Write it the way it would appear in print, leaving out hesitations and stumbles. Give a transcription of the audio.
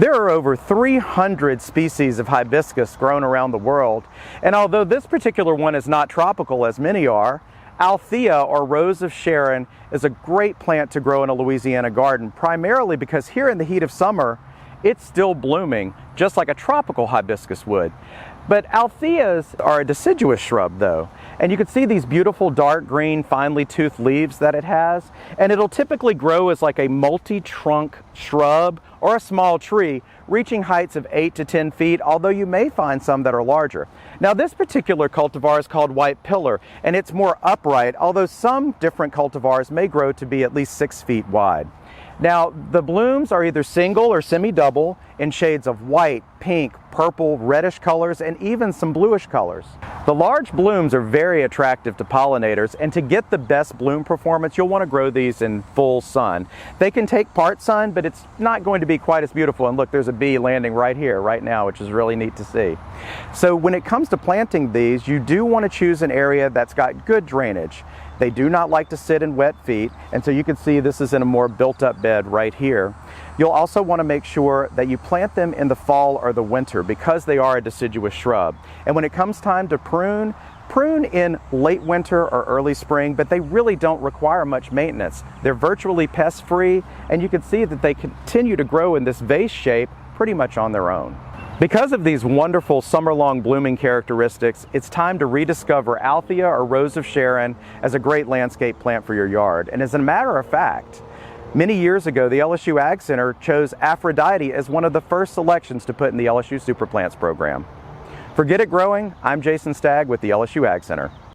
There are over 300 species of hibiscus grown around the world, and although this particular one is not tropical as many are, Althea, or Rose of Sharon, is a great plant to grow in a Louisiana garden, primarily because here in the heat of summer, it's still blooming, just like a tropical hibiscus would. But Altheas are a deciduous shrub though, and you can see these beautiful dark green finely toothed leaves that it has, and it'll typically grow as like a multi-trunk shrub or a small tree, reaching heights of 8 to 10 feet, although you may find some that are larger. Now this particular cultivar is called white pillar, and it's more upright, although some different cultivars may grow to be at least 6 feet wide. Now, the blooms are either single or semi-double in shades of white, pink, purple, reddish colors, and even some bluish colors. The large blooms are very attractive to pollinators, and to get the best bloom performance, you'll want to grow these in full sun. They can take part sun, but it's not going to be quite as beautiful. And look, there's a bee landing right here, right now, which is really neat to see. So when it comes to planting these, you do want to choose an area that's got good drainage. They do not like to sit in wet feet, and so you can see this is in a more built-up bed right here. You'll also want to make sure that you plant them in the fall or the winter because they are a deciduous shrub. And when it comes time to prune in late winter or early spring, but they really don't require much maintenance. They're virtually pest-free, and you can see that they continue to grow in this vase shape pretty much on their own. Because of these wonderful summer-long blooming characteristics, it's time to rediscover Althea or Rose of Sharon as a great landscape plant for your yard. And as a matter of fact, many years ago, the LSU AgCenter chose Aphrodite as one of the first selections to put in the LSU Super Plants program. For Get It Growing, I'm Jason Stagg with the LSU AgCenter.